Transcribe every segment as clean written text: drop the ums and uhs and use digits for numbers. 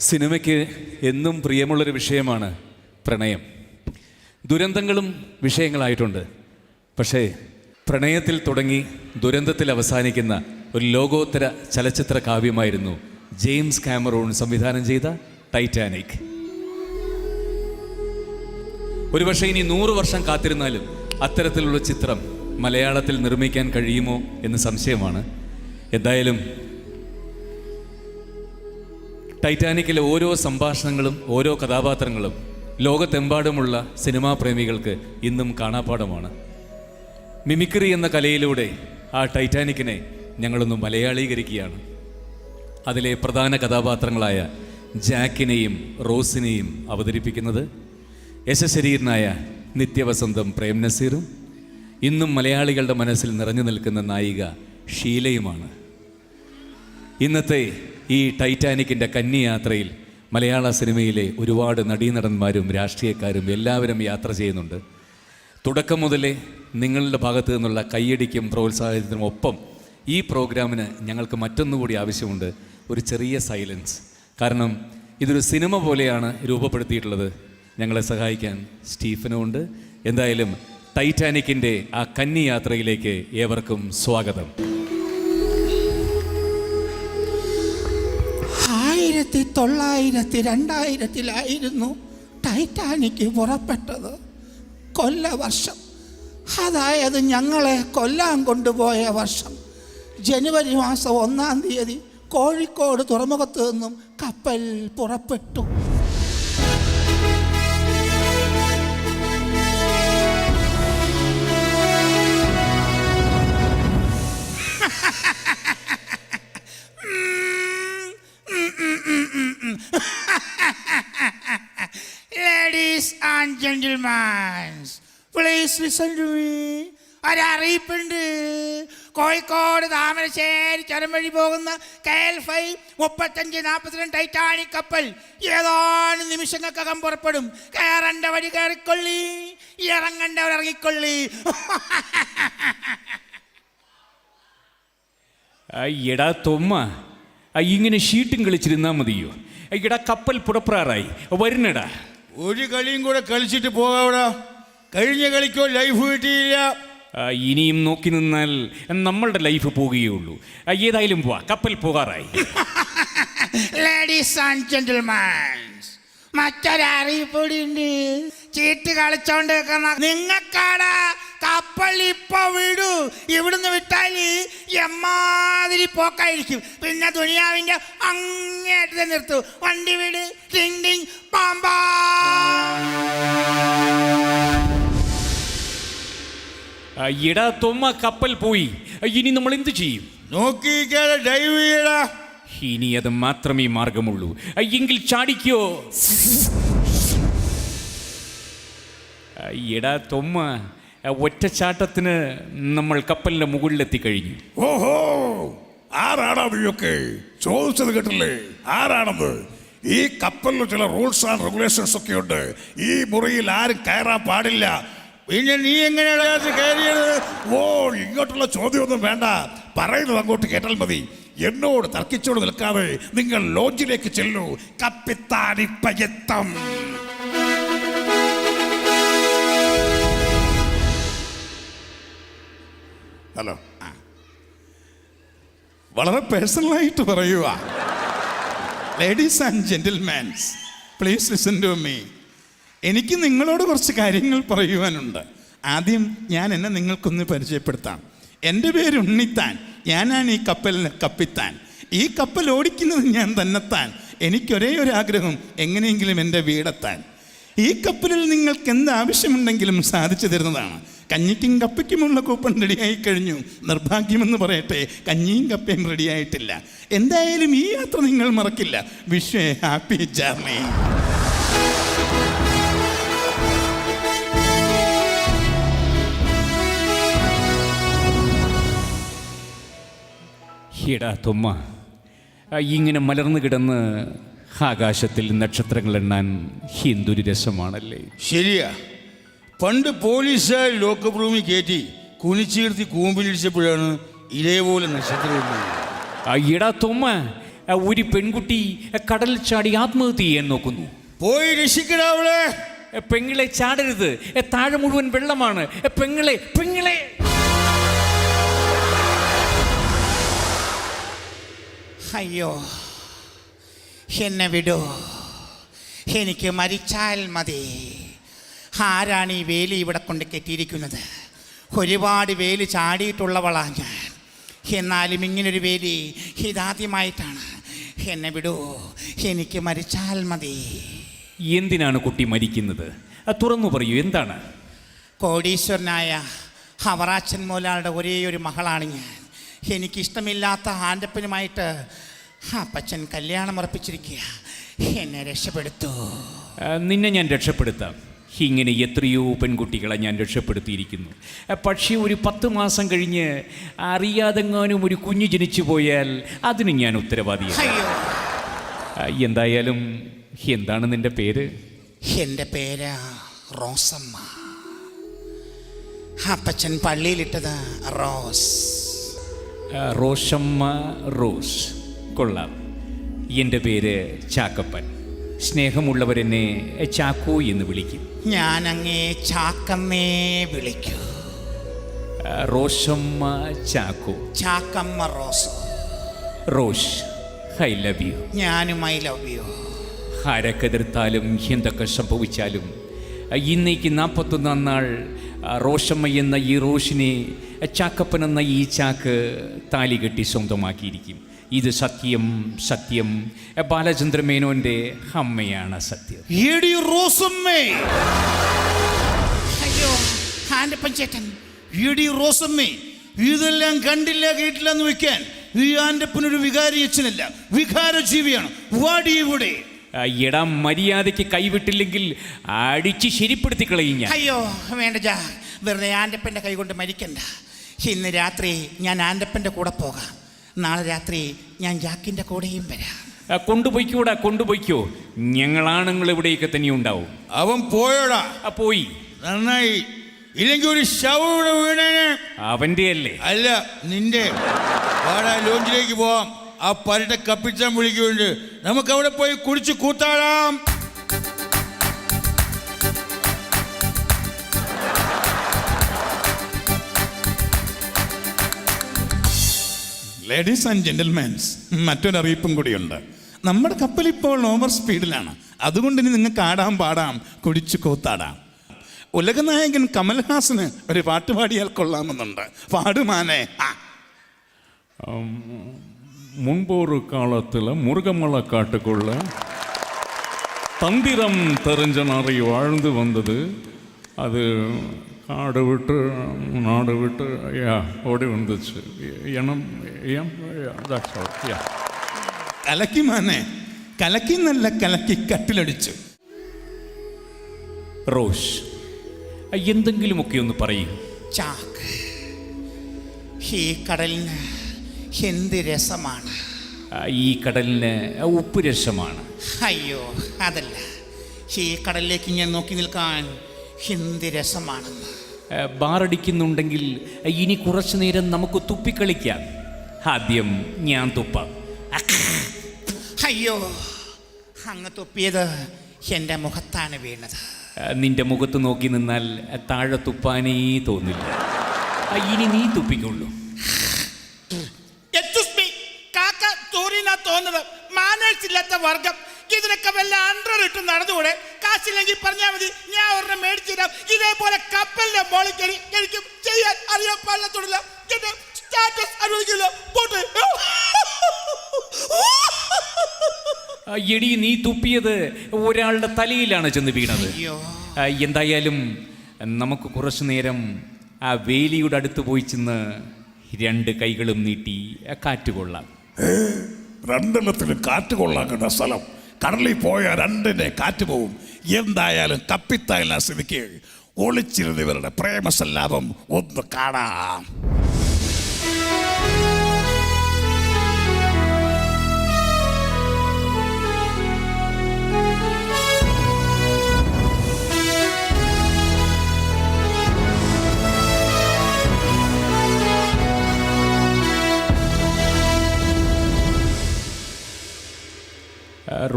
സിനിമയ്ക്ക് എന്നും പ്രിയമുള്ളൊരു വിഷയമാണ് പ്രണയം. ദുരന്തങ്ങളും വിഷയങ്ങളായിട്ടുണ്ട്. പക്ഷേ പ്രണയത്തിൽ തുടങ്ങി ദുരന്തത്തിൽ അവസാനിക്കുന്ന ഒരു ലോകോത്തര ചലച്ചിത്ര കാവ്യമായിരുന്നു ജെയിംസ് കാമറൂൺ സംവിധാനം ചെയ്ത ടൈറ്റാനിക്. ഒരുപക്ഷെ ഇനി 100 വർഷം കാത്തിരുന്നാലും അത്തരത്തിലുള്ള ചിത്രം മലയാളത്തിൽ നിർമ്മിക്കാൻ കഴിയുമോ എന്ന് സംശയമാണ്. എന്തായാലും ടൈറ്റാനിക്കിലെ ഓരോ സംഭാഷണങ്ങളും ഓരോ കഥാപാത്രങ്ങളും ലോകത്തെമ്പാടുമുള്ള സിനിമാ പ്രേമികൾക്ക് ഇന്നും കാണാപ്പാഠമാണ്. മിമിക്രി എന്ന കലയിലൂടെ ആ ടൈറ്റാനിക്കിനെ ഞങ്ങളൊന്ന് മലയാളീകരിക്കുകയാണ്. അതിലെ പ്രധാന കഥാപാത്രങ്ങളായ ജാക്കിനെയും റോസിനെയും അവതരിപ്പിക്കുന്നത് യശശരീരനായ നിത്യവസന്തം പ്രേം നസീറും ഇന്നും മലയാളികളുടെ മനസ്സിൽ നിറഞ്ഞു നിൽക്കുന്ന നായിക ഷീലയുമാണ്. ഇന്നത്തെ ഈ ടൈറ്റാനിക്കിൻ്റെ കന്നിയാത്രയിൽ മലയാള സിനിമയിലെ ഒരുപാട് നടീനടന്മാരും രാഷ്ട്രീയക്കാരും എല്ലാവരും യാത്ര ചെയ്യുന്നുണ്ട്. തുടക്കം മുതലേ നിങ്ങളുടെ ഭാഗത്തു നിന്നുള്ള കയ്യടിക്കും പ്രോത്സാഹനത്തിനും ഒപ്പം ഈ പ്രോഗ്രാമിന് ഞങ്ങൾക്ക് മറ്റൊന്നുകൂടി ആവശ്യമുണ്ട്, ഒരു ചെറിയ സൈലൻസ്. കാരണം ഇതൊരു സിനിമ പോലെയാണ് രൂപപ്പെടുത്തിയിട്ടുള്ളത്. ഞങ്ങളെ സഹായിക്കാൻ സ്റ്റീഫനും ഉണ്ട്. എന്തായാലും ടൈറ്റാനിക്കിൻ്റെ ആ കന്നിയാത്രയിലേക്ക് ഏവർക്കും സ്വാഗതം. 1900-2000 ടൈറ്റാനിക് പുറപ്പെട്ടത്. കൊല്ലവർഷം, അതായത് ഞങ്ങളെ കൊല്ലാൻ കൊണ്ടുപോയ വർഷം. ജനുവരി മാസം 1-ാം തീയതി കോഴിക്കോട് തുറമുഖത്ത് നിന്നും കപ്പൽ പുറപ്പെട്ടു. Ladies and gentlemen, please listen to me. ഒരറിയിപ്പുണ്ട്. Kozhikode Thamarassery ചുരം വഴി പോകുന്ന KL5 3542 ടൈറ്റാനിക് കപ്പൽ ഏതാനും നിമിഷങ്ങൾക്കകം പുറപ്പെടും. കയറേണ്ട വഴി കയറിക്കൊള്ളി, ഇറങ്ങേണ്ടവർ ഇറങ്ങിക്കൊള്ളി. എടാ തൊമ്മ, ഇങ്ങനെ ഷീട്ടും കളിച്ചിരുന്നാൽ മതിയോ? എടാ കപ്പൽ പുറപ്പെടാറായി, വരുന്നടാ. ഒരു കളിയും കൂടെ കളിച്ചിട്ട് പോകാവിടാ. കഴിഞ്ഞ കളിക്കോ ലൈഫ് കിട്ടിയില്ല. ഇനിയും നോക്കി നിന്നാൽ നമ്മളുടെ ലൈഫ് പോകുകയുള്ളൂ. ഏതായാലും പോവാ, കപ്പൽ പോകാറായി. Ladies and gentlemen, മറ്റൊരറിയിപ്പൊടിയുണ്ട്. ചീട്ട് കളിച്ചോണ്ട് നിങ്ങൾക്കാടാ കപ്പൽ ഇപ്പൊ വിടൂ. ഇവിടുന്ന് വിട്ടാല് എമ്മാതിരി പോക്കായിരിക്കും. പിന്നെ ദുനിയാവിന്റെ അങ്ങേറ്റത്തെ നിർത്തൂ. വണ്ടി വിട്. ടിങ് ടിങ് പാമ്പാ. എടാ തൊമ്മ, കപ്പൽ പോയി. ഇനി നമ്മൾ എന്ത് ചെയ്യും? നോക്കിക്കാതെ ഡൈവ് ചെയ്യടാ. ഇനി അത് മാത്രമേ മാർഗമുള്ളൂ. എങ്കിൽ ചാടിക്കോ. എടാ തൊമ്മ, ഒറ്റച്ചാട്ടത്തിന് നമ്മൾ കപ്പലിന്റെ മുകളിലെത്തിക്കഴിഞ്ഞു. ഓഹോ, ആരാണ് നീയൊക്കെ ചോദിച്ചത് കേട്ടില്ലേ? ആരാണെന്ന്? ഈ കപ്പലിൽ ചില റൂൾസ് ആൻഡ് റെഗുലേഷൻസ് ഒക്കെ ഉണ്ട്. ഈ മുറിയിൽ ആരും കയറാൻ പാടില്ല. പിന്നെ നീ എങ്ങനെയാണ് കയറിയത്? ഓ, ഇങ്ങോട്ടുള്ള ചോദ്യമൊന്നും വേണ്ട, പറയുന്നത് അങ്ങോട്ട് കേട്ടാൽ മതി. എന്നോട് തർക്കിച്ചോട് നിൽക്കാതെ നിങ്ങൾ ലോഞ്ചിലേക്ക് ചെല്ലൂ. കപ്പിത്താൻ ഇപ്പ എത്തും. ഹലോ, വളരെ പേഴ്സണലായിട്ട് പറയുക. Ladies and gentlemans, please listen to me. എനിക്ക് നിങ്ങളോട് കുറച്ച് കാര്യങ്ങൾ പറയുവാനുണ്ട്. ആദ്യം ഞാൻ എന്നെ നിങ്ങൾക്കൊന്ന് പരിചയപ്പെടുത്താം. എൻ്റെ പേര് ഉണ്ണിത്താൻ. ഞാനാണ് ഈ കപ്പലിന് കപ്പിത്താൻ. ഈ കപ്പൽ ഓടിക്കുന്നത് ഞാൻ തന്നെത്താൻ. എനിക്കൊരേ ഒരു ആഗ്രഹം, എങ്ങനെയെങ്കിലും എൻ്റെ വീടെത്താൻ. ഈ കപ്പലിൽ നിങ്ങൾക്ക് എന്ത് ആവശ്യമുണ്ടെങ്കിലും സാധിച്ചു തരുന്നതാണ്. കഞ്ഞിക്കും കപ്പയ്ക്കുമുള്ള കൂപ്പൺ റെഡിയായി കഴിഞ്ഞു. നിർഭാഗ്യമെന്ന് പറയട്ടെ, കഞ്ഞിയും കപ്പയും റെഡിയായിട്ടില്ല. എന്തായാലും ഈ യാത്ര നിങ്ങൾ മറക്കില്ല. Wish you A happy journey. എടാ തൊമ്മ, ഇങ്ങനെ മലർന്നു കിടന്ന് ആകാശത്തിൽ നക്ഷത്രങ്ങൾ എണ്ണാൻ എന്തൊരു രസമാണല്ലേ. ശരിയാ. പണ്ട് പോലീസുകാർ ലോക്കപ്പ് റൂമിൽ കയറ്റി കുനിച്ചീർത്തി കൂമ്പിലിടിച്ചപ്പോഴാണ് ഇതേപോലെ നക്ഷത്രം. എടാ തൊമ്മ, ഒരു പെൺകുട്ടി കടലിൽ ചാടി ആത്മഹത്യ ചെയ്യാൻ നോക്കുന്നു. പോയി രക്ഷിക്കടാ അവളെ. പെങ്ങളെ ചാടരുത്, താഴെ മുഴുവൻ വെള്ളമാണ്. പെങ്ങളെ പെങ്ങളെ. അയ്യോ, എന്നെ വിടൂ, എനിക്ക് മരിച്ചാൽ മതി. ആരാണ് ഈ വേലി ഇവിടെ കൊണ്ട് കെട്ടിയിരിക്കുന്നത്? ഒരുപാട് വേലി ചാടിയിട്ടുള്ളവളാണ് ഞാൻ, എന്നാലും ഇങ്ങനൊരു വേലി ഇതാദ്യമായിട്ടാണ്. എന്നെ വിടൂ, എനിക്ക് മരിച്ചാൽ മതി. എന്തിനാണ് കുട്ടി മരിക്കുന്നത്? തുറന്നു പറയൂ, എന്താണ്? കോടീശ്വരനായ അവറാച്ചൻ മോലാളുടെ ഒരേ ഒരു മകളാണ് ഞാൻ. എനിക്കിഷ്ടമില്ലാത്ത ആൻ്റപ്പനുമായിട്ട് അപ്പച്ചൻ കല്യാണം ഉറപ്പിച്ചിരിക്കുക. എന്നെ രക്ഷപ്പെടുത്തൂ. നിന്നെ ഞാൻ രക്ഷപ്പെടുത്താം. ഇങ്ങനെ എത്രയോ പെൺകുട്ടികളെ ഞാൻ രക്ഷപ്പെടുത്തിയിരിക്കുന്നു. പക്ഷേ ഒരു 10 മാസം കഴിഞ്ഞ് അറിയാതെങ്ങാനും ഒരു കുഞ്ഞ് ജനിച്ചു പോയാൽ അതിന് ഞാൻ ഉത്തരവാദിയാണ്. അയ്യോ, എന്തായാലും എന്താണ് നിന്റെ പേര്? എൻ്റെ പേര് റോസമ്മ. അപ്പച്ചൻ പള്ളിയിലിട്ടത് റോസ്. റോഷമ്മ റോസ്. കൊള്ളാം. എൻ്റെ പേര് ചാക്കപ്പൻ. സ്നേഹമുള്ളവരെന്നെ ചാക്കോ എന്ന് വിളിക്കും. ഞാൻ അങ്ങേ ചാക്കമ്മേ വിളിക്കൂ. Roshamma Chacko. Chackamma Rose. Rose, I love you. ഞാനും ഐ ലവ് യു. ആരക്കെതിർത്താലും എന്തൊക്കെ സംഭവിച്ചാലും ഇന്നേക്ക് 41 നാൾ റോഷമ്മ എന്ന ഈ റോഷിനെ ചാക്കപ്പൻ എന്ന ഈ ചാക്ക് താലി കെട്ടി സ്വന്തമാക്കിയിരിക്കും. ഇത് സത്യം, സത്യം. ബാലചന്ദ്രമേനോന്റെ അമ്മയാണ് സത്യം. ഏടി റോസമ്മേ. അയ്യോ, ആൻ്റപ്പൻ ചേട്ടൻ. ഏടി റോസമ്മേ, ഇതെല്ലാം കണ്ടില്ല കേട്ടില്ല എന്ന് വെക്കാൻ ഈ ആൻ്റപ്പനൊരു വികാരി അച്ഛനല്ല, വികാര ജീവിയാണ്. വാടി ഇവിടെ. എടാ, മര്യാദയ്ക്ക് കൈവിട്ടില്ലെങ്കിൽ അടിച്ച് ശരിപ്പെടുത്തി കളയും ഞാൻ. അയ്യോ വേണ്ട ജാ, വെറുതെ ആൻ്റപ്പൻ്റെ കൈ കൊണ്ട് മരിക്കണ്ട. ഇന്ന് രാത്രി ഞാൻ ആൻ്റപ്പൻ്റെ കൂടെ പോകാം. നാളെ രാത്രി ഞാൻ ജാക്കിൻ്റെ കൂടെയും വരാം. കൊണ്ടുപോയിക്കൂടാ, കൊണ്ടുപോയിക്കോ. ഞങ്ങളാണുങ്ങൾ ഇവിടെയൊക്കെ തന്നെ ഉണ്ടാവും. അവൻ പോയോടാ? പോയി. നന്നായി. ഇല്ലെങ്കിൽ ഒരു ശവം ഇവിടെ വീണേനെ. അവന്റെ അല്ലേ? അല്ല, നിന്റെ. വാടാ, ലോഞ്ചിലേക്ക് പോവാം. ആ പരട്ട കപ്പിച്ചാൻ വിളിക്കുന്നുണ്ട്. നമുക്ക് അവിടെ പോയി കുടിച്ച് കൂത്താടാം. ലേഡീസ് ആൻഡ് ജെന്റിൽമാൻസ്, മറ്റൊരറിയിപ്പും കൂടിയുണ്ട്. നമ്മുടെ കപ്പൽ ഇപ്പോൾ ഓവർ സ്പീഡിലാണ്. അതുകൊണ്ട് ഇനി നിങ്ങൾക്ക് ആടാം, പാടാം, കുടിച്ചു കൂത്താടാം. ഉലകനായകൻ കമൽഹാസന് ഒരു പാട്ട് പാടിയാൽ കൊള്ളാമെന്നുണ്ട്. പാടുമാനേ. முன்பொரு காலத்தில் முருகமலை காட்டுக்குள்ள தந்திரம் தெரிஞ்ச நிறைய வாழ்ந்து வந்தது. அது காடு விட்டு நாடு விட்டு ஓடி வந்துச்சு. കലക്കി മാനെ, കലക്കി നല്ല കലക്കി കട്ടിലടിച്ചു. റോഷ്, എന്തെങ്കിലുമൊക്കെ ഒന്ന് പറയൂ. ചാക്ക്, ഈ കടലിന് എന്ത് രസമാണ്. ഈ കടലിന് ഉപ്പ് രസമാണ്. അയ്യോ അതല്ല, ഈ കടലിലേക്ക് ഞാൻ നോക്കി നിൽക്കാൻ എന്ത് രസമാണെന്ന്. ബാറടിക്കുന്നുണ്ടെങ്കിൽ ഇനി കുറച്ചു നേരം നമുക്ക് തുപ്പിക്കളിക്കാം. ആദ്യം ഞാൻ തുപ്പാം. അയ്യോ, അങ്ങ് തുപ്പിയത് എൻ്റെ മുഖത്താണ് വീണത്. നിന്റെ മുഖത്ത് നോക്കി നിന്നാൽ താഴെ തുപ്പാനേ തോന്നില്ല. ഇനി നീ തുപ്പിക്കൊള്ളൂ. കാക്ക തോന്നിനാ തോന്നുന്നത്. മാനേഴ്സ് ഇല്ലാത്ത വർഗം. ഇതിനൊക്കെ വല്ല അണ്ടർ ഇട്ട് നടന്നുകൂടെ? കാശില്ലെങ്കിൽ പറഞ്ഞാൽ മതി, ഞാൻ ഒരെണ്ണം മേടിച്ചു തരാം. ഇതേപോലെ കപ്പലിന്റെ മോളിൽ കയറി എനിക്കും ചെയ്യാൻ അറിയാൻ പാടില്ല. എന്റെ സ്റ്റാറ്റസ് അനുവദിക്കില്ല. പോട്ടെ. എടി, നീ തുപ്പിയത് ഒരാളുടെ തലയിലാണ് ചെന്ന് വീണത്. എന്തായാലും നമുക്ക് കുറച്ചു നേരം ആ വേലിയുടെ അടുത്ത് പോയി ചെന്ന് 2 കൈകളും നീട്ടി കാറ്റുകൊള്ളാം. രണ്ടെണ്ണത്തിലും കാറ്റ് കൊള്ളാക്കുന്ന സ്ഥലം. കടലിൽ പോയ 2 കാറ്റ് പോവും. എന്തായാലും കപ്പിത്തായ സ്ഥിതിക്ക് ഒളിച്ചിരുന്നവരുടെ പ്രേമസല്ലാപം ഒന്ന് കാണാം.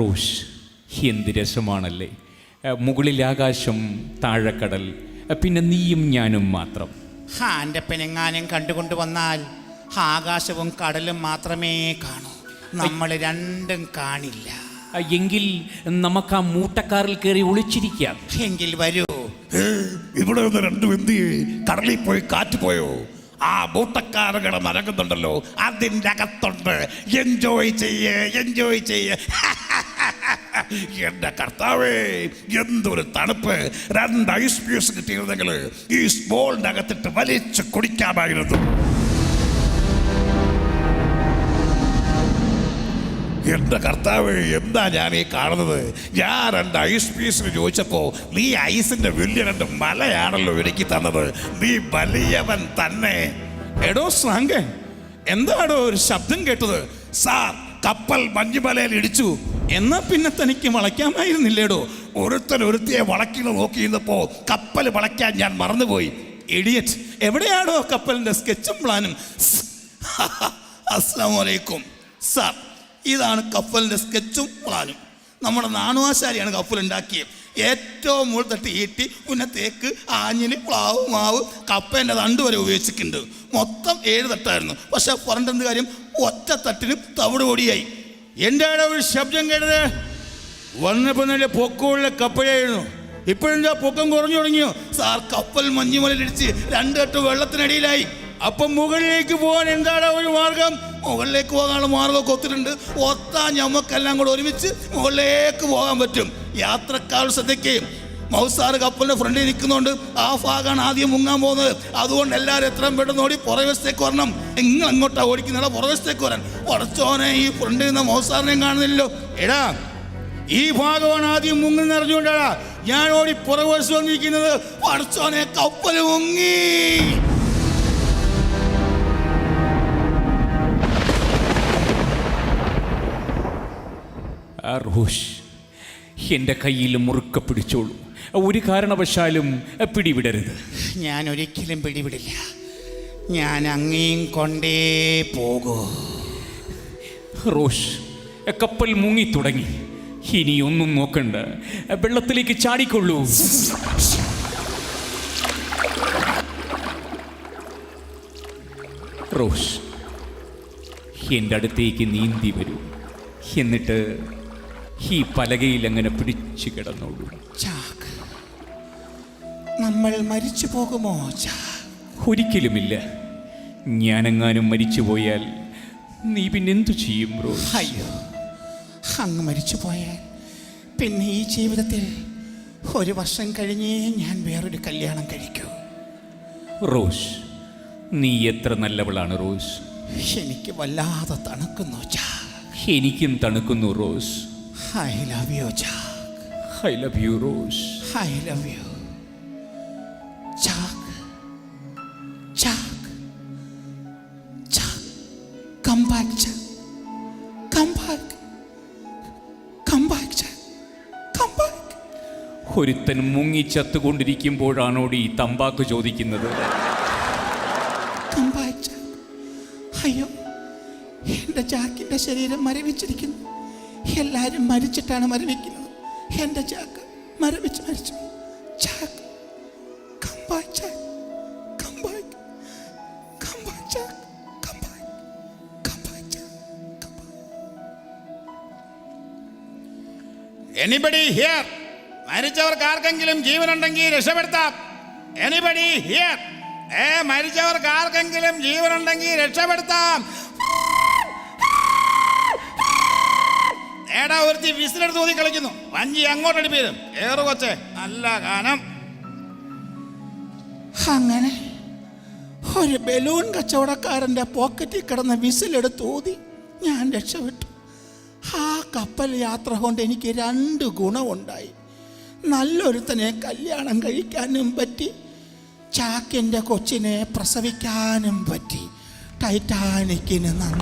റോഷ്, എന്ത് രസമാണല്ലേ. മുകളിൽ ആകാശം, താഴെക്കടൽ, പിന്നെ നീയും ഞാനും മാത്രം. എൻ്റെ പെനെങ്ങാനും കണ്ടുകൊണ്ട് വന്നാൽ ആകാശവും കടലും മാത്രമേ കാണൂ, നമ്മൾ രണ്ടും കാണില്ല. എങ്കിൽ നമുക്ക് ആ മൂട്ടക്കാറിൽ കയറി ഒളിച്ചിരിക്കാം. എങ്കിൽ വരൂ. ഇവിടെ നിന്ന് രണ്ടും എന്ത് കടലിൽ പോയി കാറ്റ് പോയോ? ആ മൂട്ടക്കാരുകളെ നരകുന്നുണ്ടല്ലോ, അതിൻ്റെ അകത്തുണ്ട്. എൻജോയ് ചെയ്യേ. എന്റെ കർത്താവേ, എന്തൊരു തണുപ്പ്! 2 ഐസ് പീസ് കിട്ടിയിരുന്നെങ്കിൽ ഈ സ്മോളിന്റെ അകത്തിട്ട് വലിച്ച് കുടിക്കാമായിരുന്നു. എന്റെ കർത്താവ്, എന്താ ഞാൻ ഈ കാണുന്നത്? ഞാൻ 2 ഐസ് പീസിന് ചോദിച്ചപ്പോ നീ ഐസിന്റെ വലിയ 2 മലയാണല്ലോ എനിക്ക് തന്നത്. നീ വലിയവൻ തന്നെ. എടോ ശ്രാങ്കൻ, എന്താടോ ഒരു ശബ്ദം കേട്ടത്? സാർ, കപ്പൽ മഞ്ഞുമലയിൽ ഇടിച്ചു. എന്നാ പിന്നെ തനിക്ക് വളയ്ക്കാമായിരുന്നില്ലേടോ? ഒരുത്തിയെ വളക്കിന് നോക്കിയിരുന്നപ്പോ കപ്പൽ വളയ്ക്കാൻ ഞാൻ മറന്നുപോയി. ഇഡിയറ്റ്, എവിടെയാടോ കപ്പലിന്റെ സ്കെച്ചും പ്ലാനും? അസ്സലാമു അലൈക്കും സാർ, ഇതാണ് കപ്പലിന്റെ സ്കെച്ചും പ്ലാനും. നമ്മുടെ നാണുവാശാരിയാണ് കപ്പൽ ഉണ്ടാക്കിയത്. ഏറ്റവും മുകളിൽ തട്ടി ഈട്ടി, പിന്നെ തേക്ക്, ആഞ്ഞില്, പ്ലാവ്, മാവ്, കപ്പേൻ്റെ തണ്ട് വരെ ഉപയോഗിച്ചിട്ടുണ്ട്. മൊത്തം 7 തട്ടായിരുന്നു. പക്ഷെ പറഞ്ഞിട്ടെന്ത് കാര്യം, ഒറ്റ തട്ടിന് തവിട് പൊടിയായി. എന്താണ് ഒരു ശബ്ദം കേട്ടത്? വന്നപ്പോൾ നല്ല പൊക്കമുള്ള കപ്പലായിരുന്നു, ഇപ്പോഴെന്താ പൊക്കം കുറഞ്ഞു തുടങ്ങിയോ? സാർ, കപ്പൽ മഞ്ഞുമലയിടിച്ച് 2 തട്ട് വെള്ളത്തിനടിയിലായി. അപ്പം മുകളിലേക്ക് പോകാൻ എന്താണ് ഒരു മാർഗം? മുകളിലേക്ക് പോകാനുള്ള മാർഗമൊക്കെ ഒത്തിട്ടുണ്ട്. ഒത്താ ഞമ്മക്കെല്ലാം കൂടെ ഒരുമിച്ച് മുകളിലേക്ക് പോകാൻ പറ്റും. യാത്രക്കാരുടെ ശ്രദ്ധയ്ക്ക്, മൗസാറ് കപ്പലിന്റെ ഫ്രണ്ടിൽ നിൽക്കുന്നുണ്ട്. ആ ഭാഗമാണ് ആദ്യം മുങ്ങാൻ പോകുന്നത്. അതുകൊണ്ട് എല്ലാവരും എത്രയും പെട്ടെന്ന് ഓടി പുറവശത്തേക്ക് വരണം. നിങ്ങൾ എങ്ങോട്ടാ ഓടിക്കുന്നില്ല, പുറവശത്തേക്ക് വരാൻ. പടച്ചോനെ, ഈ ഫ്രണ്ടിൽ നിന്ന് മൗസാറിനെയും കാണുന്നില്ലല്ലോ. എടാ, ഈ ഭാഗമാണ് ആദ്യം മുങ്ങുന്ന അറിഞ്ഞുകൊണ്ടാടാ ഞാൻ ഓടി പുറകുവശം വന്നിരിക്കുന്നത്. പടച്ചോനെ, കപ്പൽ മുങ്ങി. റോഷ്, എൻ്റെ കയ്യിൽ മുറുക്കെ പിടിച്ചോളൂ. ഒരു കാരണവശാലും പിടിവിടരുത്. ഞാൻ ഒരിക്കലും പിടിവിടില്ല. ഞാൻ അങ്ങേയും കൊണ്ടേ പോകൂ. റോഷ്, കപ്പൽ മുങ്ങി തുടങ്ങി. ഇനിയൊന്നും നോക്കണ്ട, വെള്ളത്തിലേക്ക് ചാടിക്കൊള്ളൂ. റോഷ്, എൻ്റെ അടുത്തേക്ക് നീന്തി വരൂ. എന്നിട്ട് ഈ പലകയിൽ അങ്ങനെ പിടിച്ചു കിടന്നോളൂ. ചാക്ക്, നമ്മൾ മരിച്ചു പോകുമോ? ഒരിക്കലുമില്ല. ഞാനെങ്ങാനും മരിച്ചു പോയാൽ നീ പിന്നെന്തു ചെയ്യും റോഷ്? അയ്യോ, അങ്ങ് മരിച്ചു പോയാൽ പിന്നെ ഈ ജീവിതത്തിൽ 1 വർഷം കഴിഞ്ഞേ ഞാൻ വേറൊരു കല്യാണം കഴിക്കൂ. റോഷ്, നീ എത്ര നല്ലവളാണ് റോഷ്. എനിക്ക് വല്ലാതെ തണുക്കുന്നു. എനിക്കും തണുക്കുന്നു Rose. I love you. I love you Rose. I love you. Jack, Jack, Jack, come back, Jack, come back, come back, Jack, come back. ഒരുത്തൻ മുങ്ങി ചത്തുകൊണ്ടിരിക്കുമ്പോഴാണോടി ഈ തമ്പാക്ക് ചോദിക്കുന്നത്? കം ബാക്ക്, ചാക്ക്. അയ്യോ, എൻ്റെ ചാക്കിൻ്റെ ശരീരം മരവിച്ചിരിക്കുന്നു. എല്ലാവരും മരിച്ചിട്ടാണ് മരവിക്കുന്നത്. എൻ്റെ ചാക്ക് മരവിച്ച്. ചാക്ക്, come back, Jack, come back, come back, Jack, come back, come back, Jack, come back. Anybody here? മരിച്ചവർക്ക് ആർക്കെങ്കിലും ജീവനുണ്ടെങ്കിൽ രക്ഷപ്പെടുത്താം. Anybody here? മരിച്ചവർക്ക് ആർക്കെങ്കിലും ജീവനുണ്ടെങ്കിൽ രക്ഷപ്പെടുത്താം. ഏടാ, ഒരുത്തി വിസിലെടുത്ത് ഊതി കളിക്കുന്നു. വഞ്ചി അങ്ങോട്ട് അടുപ്പിരും. ഏറു കൊച്ചേ, നല്ല ഗാനം. അങ്ങനെ ഒരു ബലൂൺ കച്ചവടക്കാരൻ്റെ പോക്കറ്റിൽ കിടന്ന വിസിലെടുത്ത് ഊതി ഞാൻ രക്ഷപ്പെട്ടു. ആ കപ്പൽ യാത്ര കൊണ്ട് എനിക്ക് 2 ഗുണമുണ്ടായി. നല്ലൊരുത്തനെ കല്യാണം കഴിക്കാനും പറ്റി, ചാക്കിൻ്റെ കൊച്ചിനെ പ്രസവിക്കാനും പറ്റി. ടൈറ്റാനിക്കിന് നന്ദി.